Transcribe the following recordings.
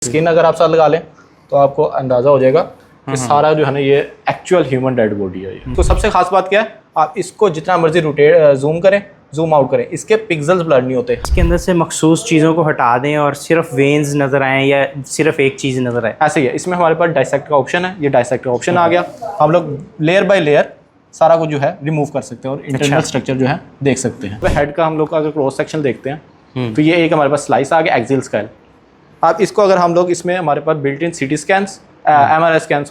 Skin अगर आप साथ लगा लें तो आपको अंदाज़ा हो जाएगा कि सारा जो है ना ये एक्चुअल ह्यूमन डेड बॉडी है ये। तो सबसे खास बात क्या है, आप इसको जितना मर्जी रोटेट जूम करें, जूम आउट करें, इसके पिक्सेल्स ब्लर नहीं होते। इसके अंदर से मखसूस चीज़ों को हटा दें और सिर्फ वेन्स नज़र आएँ या सिर्फ एक चीज़ नज़र आए, ऐसे ही है। इसमें हमारे पास डाइसेक्ट का ऑप्शन है, ये डाइसेक्ट का ऑप्शन आ गया। हम लोग लेयर बाय लेयर सारा कुछ जो है रिमूव कर सकते हैं और इंटरनल स्ट्रक्चर जो है देख सकते हैं। हेड का हम लोग का अगर क्रॉस सेक्शन देखते हैं तो ये एक हमारे पास स्लाइस आ गया एक्सियल स्केल। आप इसको अगर हम लोग इसमें हमारे पास बिल्ट इन सीटी स्कैन्स MRI स्कैन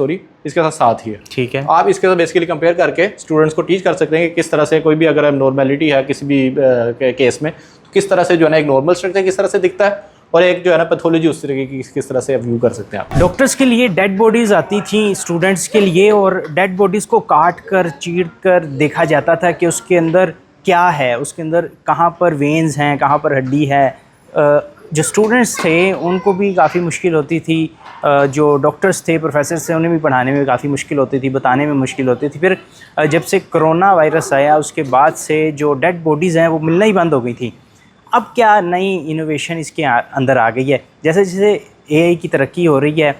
इसके साथ ही है। ठीक है, आप इसके साथ बेसिकली कंपेयर करके स्टूडेंट्स को टीच कर सकते हैं कि किस तरह से कोई भी अगर नॉर्मेलिटी है किसी भी केस में तो किस तरह से जो है ना एक नॉर्मल स्ट्रक्चर किस तरह से दिखता है और एक जो है ना पैथोलॉजी उस तरीके की किस तरह से व्यू कर सकते हैं आप। डॉक्टर्स के लिए डेड बॉडीज़ आती थी स्टूडेंट्स के लिए और डेड बॉडीज़ को काट कर चीर कर देखा जाता था कि उसके अंदर क्या है, उसके अंदर कहाँ पर वेन्स हैं, कहाँ पर हड्डी है। जो स्टूडेंट्स थे उनको भी काफ़ी मुश्किल होती थी, जो डॉक्टर्स थे प्रोफेसर थे उन्हें भी पढ़ाने में काफ़ी मुश्किल होती थी, बताने में मुश्किल होती थी। फिर जब से कोरोना वायरस आया उसके बाद से जो डेड बॉडीज़ हैं वो मिलना ही बंद हो गई थी। अब क्या नई इनोवेशन इसके अंदर आ गई है, जैसे जैसे AI की तरक्की हो रही है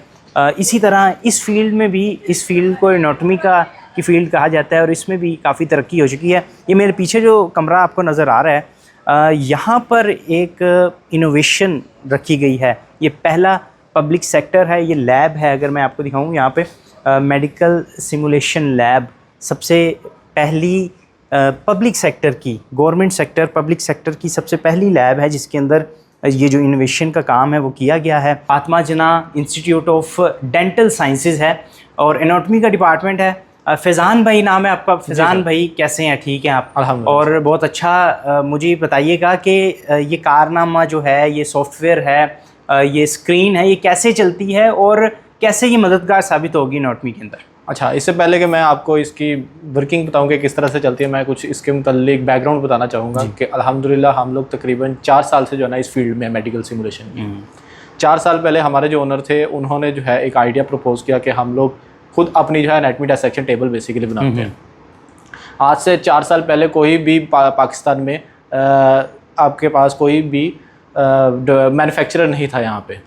इसी तरह इस फील्ड में भी, इस फील्ड को एनाटॉमी की फील्ड कहा जाता है और इसमें भी काफ़ी तरक्की हो चुकी है। ये मेरे पीछे जो कमरा आपको नज़र आ रहा है यहाँ पर एक इनोवेशन रखी गई है। ये पहला पब्लिक सेक्टर है, ये लैब है। अगर मैं आपको दिखाऊँ यहाँ पे मेडिकल सिमुलेशन लैब, सबसे पहली पब्लिक सेक्टर की, गवर्नमेंट सेक्टर पब्लिक सेक्टर की सबसे पहली लैब है जिसके अंदर ये जो इनोवेशन का काम है वो किया गया है। फातिमा जिन्ना इंस्टीट्यूट ऑफ डेंटल साइंसेज है और एनाटॉमी का डिपार्टमेंट है। फैज़ान भाई नाम है आपका। फैज़ान भाई कैसे हैं, ठीक हैं आप? और बहुत अच्छा। मुझे बताइएगा कि ये कारनामा जो है, ये सॉफ्टवेयर है, ये स्क्रीन है, ये कैसे चलती है और कैसे ये मददगार साबित होगी एनाटॉमी के अंदर? अच्छा, इससे पहले कि मैं आपको इसकी वर्किंग बताऊं कि किस तरह से चलती है, मैं कुछ इसके मुताल्लिक बैकग्राउंड बताना चाहूँगा कि अल्हम्दुलिल्लाह हम लोग तकरीबन 4 साल से जो है ना इस फील्ड में मेडिकल सिमुलेशन की। 4 साल पहले हमारे जो ओनर थे उन्होंने जो है एक आइडिया प्रपोज किया कि हम लोग खुद अपनी जो है एनाटॉमी डायसेक्शन टेबल बेसिकली बनाते हैं। आज से 4 साल पहले कोई भी पाकिस्तान में आपके पास कोई भी मैन्युफैक्चरर नहीं था। यहाँ पे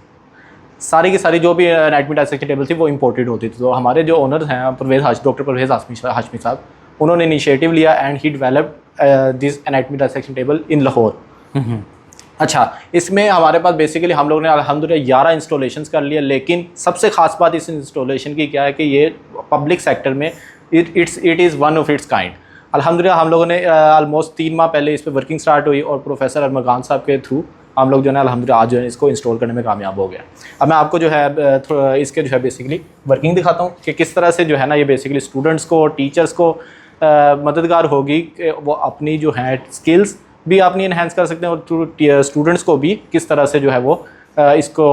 सारी की सारी जो भी एनाटॉमी डायसेक्शन टेबल थी वो इंपोर्टेड होती थी। तो हमारे जो ओनर हैं डॉक्टर परवेज़ हाशमी साहब, उन्होंने इनिशिएटिव लिया and he developed this anatomy dissection table इन लाहौर। अच्छा, इसमें हमारे पास बेसिकली हम लोगों ने अल्हम्दुलिल्लाह 11 इंस्टॉलेशंस कर लिया। लेकिन सबसे ख़ास बात इस इंस्टॉलेशन की क्या है कि ये पब्लिक सेक्टर में it is one of its kind. अल्हम्दुलिल्लाह हम लोगों ने ऑलमोस्ट 3 माह पहले इस पर वर्किंग स्टार्ट हुई और प्रोफेसर अरमगान साहब के थ्रू हम लोग जो है अल्हम्दुलिल्लाह आज जो है इसको इंस्टॉल करने में कामयाब हो गया। अब मैं आपको जो है इसके जो है बेसिकली वर्किंग दिखाता हूँ कि किस तरह से जो है ना ये बेसिकली स्टूडेंट्स को, टीचर्स को मददगार होगी कि वो अपनी जो है स्किल्स भी अपनी इन्हेंस कर सकते हैं और स्टूडेंट्स को भी किस तरह से जो है वो इसको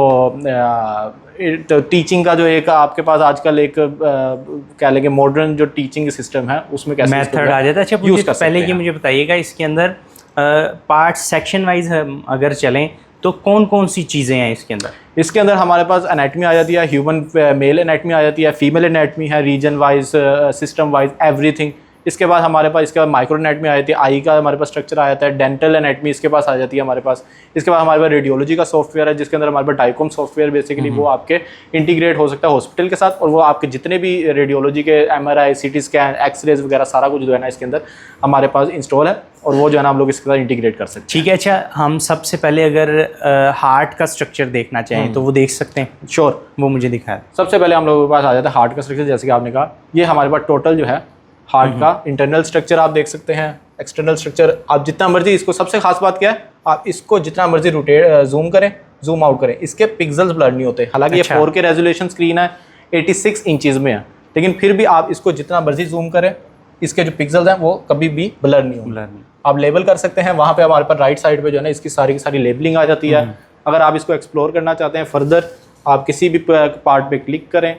टीचिंग का जो एक आपके पास आजकल एक क्या लेंगे मॉडर्न जो टीचिंग सिस्टम है उसमें कैसे मेथड आ जाता है। अच्छा, पहले ये मुझे बताइएगा इसके अंदर पार्ट सेक्शन वाइज अगर चलें तो कौन कौन सी चीज़ें हैं इसके अंदर? इसके अंदर हमारे पास एनाटॉमी आ जाती है, ह्यूमन मेल एनाटॉमी आ जाती है, फीमेल एनाटॉमी है, region wise, system wise, everything. इसके बाद हमारे पास इसके बाद माइक्रो एनाटॉमी आ जाती है, आई का हमारे पास स्ट्रक्चर आ जाता है, डेंटल एनाटॉमी इसके पास आ जाती है हमारे पास। इसके बाद हमारे पास रेडियोलॉजी का सॉफ्टवेयर है जिसके अंदर हमारे पास डाइकॉम सॉफ्टवेयर बेसिकली वो आपके इंटीग्रेट हो सकता है हॉस्पिटल के साथ और वो आपके जितने भी रेडियोलॉजी के MRI, CT स्कैन, एक्सरेज वगैरह सारा कुछ जो है ना इसके अंदर हमारे पास इंस्टॉल है और वो जो है ना हम लोग इसके साथ इंटीग्रेट कर सकते हैं। ठीक है। अच्छा, हम सबसे पहले अगर हार्ट का स्ट्रक्चर देखना चाहें तो वो देख सकते हैं? श्योर, वो मुझे दिखाया। सबसे पहले हम लोगों के पास आ जाता है हार्ट का स्ट्रक्चर। जैसे कि आपने कहा, ये हमारे पास टोटल जो है हार्ट का इंटरनल स्ट्रक्चर आप देख सकते हैं, एक्सटर्नल स्ट्रक्चर आप जितना मर्जी इसको। सबसे खास बात क्या है, आप इसको जितना मर्जी रोटेट जूम करें, जूम आउट करें, इसके पिक्सेल्स ब्लर नहीं होते। हालांकि ये 4K रेजोल्यूशन स्क्रीन है, 86 इंचेस में है, लेकिन फिर भी आप इसको जितना मर्जी जूम करें इसके जो पिक्सेल्स हैं वो कभी भी ब्लर नहीं होंगे। आप लेबल कर सकते हैं, वहाँ पे हमारे पास राइट साइड पे जो है ना इसकी सारी की सारी लेबलिंग आ जाती है। अगर आप इसको एक्सप्लोर करना चाहते हैं फर्दर, आप किसी भी पार्ट पे क्लिक करें,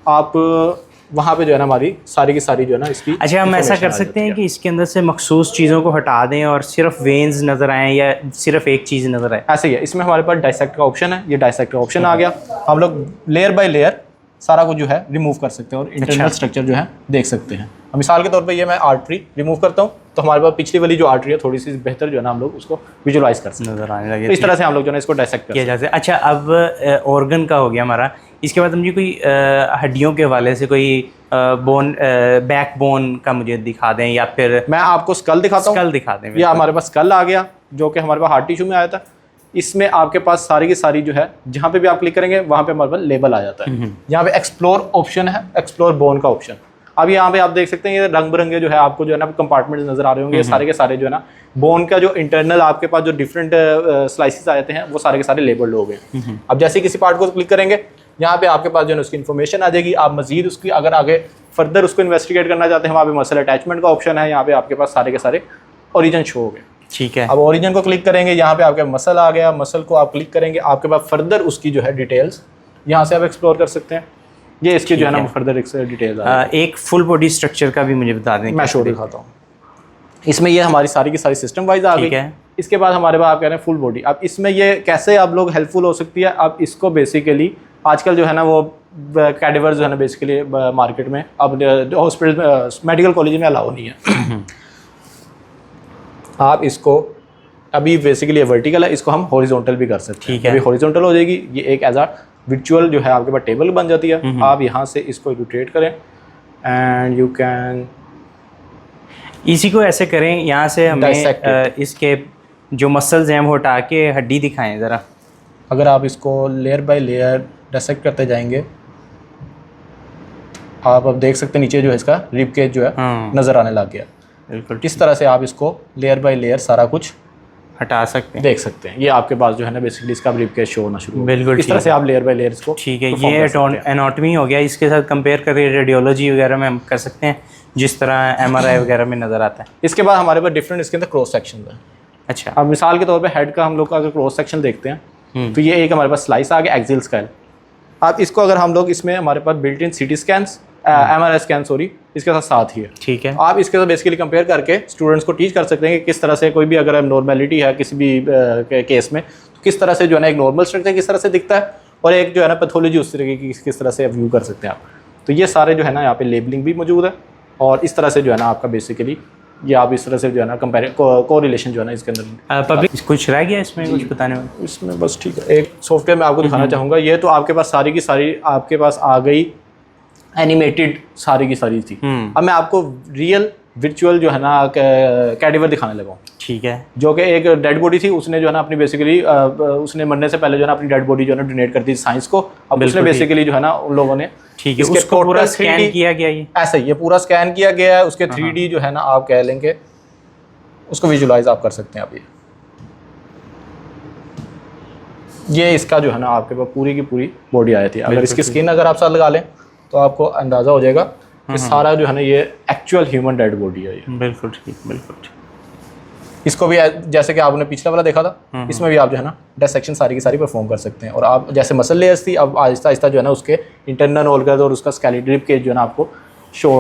आप वहाँ पे जो है ना हमारी सारी की सारी जो है ना इसकी। अच्छा, हम ऐसा कर सकते हैं कि इसके अंदर से मखसूस चीज़ों को हटा दें और सिर्फ वेन्स नज़र आएँ या सिर्फ एक चीज़ नज़र आए, ऐसे ही है। इसमें हमारे पास डाइसेक्ट का ऑप्शन है, ये डाइसेक्ट का ऑप्शन आ गया। हम लोग लेयर बाय लेयर सारा कुछ जो है रिमूव कर सकते हैं और इंटरनल स्ट्रक्चर जो है देख सकते हैं। मिसाल के तौर पे ये मैं आर्टरी रिमूव करता हूँ तो हमारे पास पिछली वाली जो आर्टरी है थोड़ी सी बेहतर जो है ना हम लोग उसको विजुलाइज कर सकते हैं, नज़र आने लगे। तो इस तरह से हम लोग जो है इसको डायसेक्ट कर किया जाता है। अच्छा, अब ऑर्गन का हो गया हमारा, इसके बाद मुझे कोई हड्डियों के हवाले से कोई बोन बैक बोन का मुझे दिखा दें, या फिर मैं आपको स्कल दिखाता हूँ। स्कल दिखा दें। ये हमारे पास स्कल आ गया जो कि हमारे पास हार्ट टिश्यू में आया था। इसमें आपके पास सारी की सारी जो है जहाँ पे भी आप क्लिक करेंगे वहाँ पे हमारे पास लेबल आ जाता है। यहाँ पे एक्सप्लोर ऑप्शन है, एक्सप्लोर बोन का ऑप्शन। अब यहाँ पे आप देख सकते हैं ये रंग बिरंगे जो है आपको जो है ना कंपार्टमेंट नजर आ रहे होंगे, ये सारे के सारे जो है ना बोन का जो इंटरनल आपके पास जो डिफरेंट स्लाइसेस आ जाते हैं वो सारे के सारे लेबल्ड हो गए। अब जैसे किसी पार्ट को क्लिक करेंगे यहाँ पे आपके पास जो है उसकी इन्फॉर्मेशन आ जाएगी। आप मजीद उसकी अगर आगे फर्दर उसको इन्वेस्टिगेट करना चाहते हैं वहाँ पे मसल अटैचमेंट का ऑप्शन है। यहाँ पे आपके पास सारे के सारे ओरिजिन शो हो गए। ठीक है, अब ओरिजिन को क्लिक करेंगे, यहाँ पे आपके मसल आ गया, मसल को आप क्लिक करेंगे, आपके पास फर्दर उसकी जो है डिटेल्स यहाँ से आप एक्सप्लोर कर सकते हैं। ये इसकी जो है ना फर्दर डिटेल्स एक फुल बॉडी स्ट्रक्चर का भी मुझे बता दें। मैं शो दिखाता हूँ। इसमें ये हमारी सारी की सारी सिस्टम वाइज आ गई है। इसके बाद हमारे पास आप कह रहे हैं फुल बॉडी। अब इसमें ये कैसे आप लोग हेल्पफुल हो सकती है। अब इसको बेसिकली आजकल जो है ना वो कैडेवर्स जो है ना बेसिकली मार्केट में अब हॉस्पिटल मेडिकल कॉलेज में अलाउ नहीं है। आप इसको अभी बेसिकली वर्टिकल है, इसको हम हॉरिजॉन्टल भी कर सकते हैं। ठीक है, अभी हॉरिजॉन्टल हो जाएगी, ये एक एज अ विर्चुअल जो है आपके पास टेबल बन जाती है। आप यहाँ से इसको रोटेट करें एंड यू कैन इसी को ऐसे करें, यहाँ से हमें इसके जो मसल्स हैं वो हटा के हड्डी दिखाएं ज़रा। अगर आप इसको लेयर बाय लेयर डायसेक्ट करते जाएंगे आप अब देख सकते हैं नीचे जो है इसका रिब केज जो है नज़र आने लग गया। बिल्कुल, इस तरह से आप इसको लेयर बाय लेयर सारा कुछ हटा सकते हैं, देख सकते हैं। ये आपके पास जो है ना बेसिकली इसका रिब केज शो होना शुरू। बिल्कुल, इस तरह से आप लेयर बाय लेयर इसको। ठीक है, ये एनाटॉमी हो गया। इसके साथ कंपेयर करके रेडियोलॉजी वगैरह में हम कर सकते हैं जिस तरह MRI वगैरह में नज़र आता है। इसके बाद हमारे पास डिफरेंट इसके अंदर क्रॉस सेक्शन है। अच्छा, अब मिसाल के तौर पे हेड का हम लोग का अगर क्रॉस सेक्शन देखते हैं तो ये एक हमारे पास स्लाइस आ गया एक्सियल स्केल। आप इसको अगर हम लोग इसमें हमारे पास built in CT scans MRI scan sorry इसके साथ ही है। ठीक है, आप इसके साथ बेसिकली कंपेयर करके स्टूडेंट्स को टीच कर सकते हैं कि किस तरह से कोई भी अगर नॉर्मेलिटी है किसी भी केस में तो किस तरह से जो है ना एक नॉर्मल स्ट्रक्चर किस तरह से दिखता है और एक जो है ना पैथोलॉजी उस तरीके की किस तरह से व्यू कर सकते हैं आप। तो ये सारे जो है ना यहाँ पे लेबलिंग भी मौजूद है और इस तरह से जो है ना आपका बेसिकली ये आप इस तरह से जो है ना कंपेयर को रिलेशन जो है ना इसके अंदर पब्लिक कुछ रह गया इसमें कुछ बताने में? इसमें बस ठीक है। एक सॉफ्टवेयर मैं आपको दिखाना चाहूँगा। ये तो आपके पास सारी की सारी आपके पास आ गई एनिमेटेड सारी की सारी थी। अब मैं आपको रियल विर्चुअल जो है ना कैडेवर दिखाने लगा हूँ। ठीक है, जो कि एक डेड बॉडी थी, उसने जो है ना अपनी बेसिकली उसने मरने से पहले जो है ना अपनी डेड बॉडी जो है ना डोनेट कर दी साइंस को। अब उसने बेसिकली जो है ना उन लोगों ने ठीक है उसको पूरा स्कैन किया गया। ये ऐसा ही ये पूरा स्कैन किया गया है। उसके 3D जो है ना आप कह लेंगे उसको विजुलाइज आप कर सकते हैं। अब ये इसका जो है ना आपके पास पूरी की पूरी बॉडी आई थी। अगर इसकी स्किन अगर आप साथ लगा लें तो आपको अंदाज़ा हो जाएगा कि सारा जो है ना ये एक्चुअल ह्यूमन डेड बॉडी है ये। बिल्कुल ठीक, बिल्कुल ठीक। इसको भी जैसे कि आपने पिछला वाला देखा था इसमें भी आप जो है ना डायसेक्शन सारी की सारी परफॉर्म कर सकते हैं। और आप जैसे मसल लेयर्स थी अब आहिस्ता आहिस्ता जो है ना उसके इंटरनल ऑर्गन और उसका स्केलेटल रिब केज जो है ना आपको शो।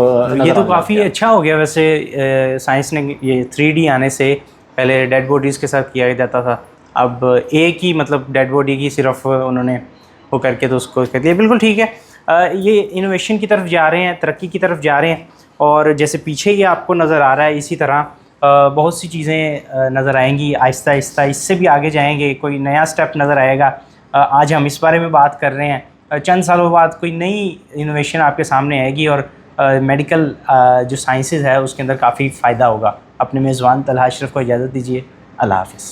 ये तो काफ़ी अच्छा हो गया वैसे साइंस ने, ये 3D आने से पहले डेड बॉडीज़ के साथ किया जाता था, अब एक ही मतलब डेड बॉडी की सिर्फ उन्होंने वो करके तो उसको कर दिया। बिल्कुल ठीक है, ये इनोवेशन की तरफ जा रहे हैं, तरक्की की तरफ जा रहे हैं। और जैसे पीछे ये आपको नज़र आ रहा है इसी तरह बहुत सी चीज़ें नज़र आएंगी आहिस्ता आहिस्ता, इससे भी आगे जाएंगे, कोई नया स्टेप नज़र आएगा। आज हम इस बारे में बात कर रहे हैं, चंद सालों बाद कोई नई इनोवेशन आपके सामने आएगी और मेडिकल जो साइंसेज है उसके अंदर काफ़ी फ़ायदा होगा। अपने मेज़बान तलहा अशरफ को इजाज़त दीजिए। अल्लाह हाफ़िज़।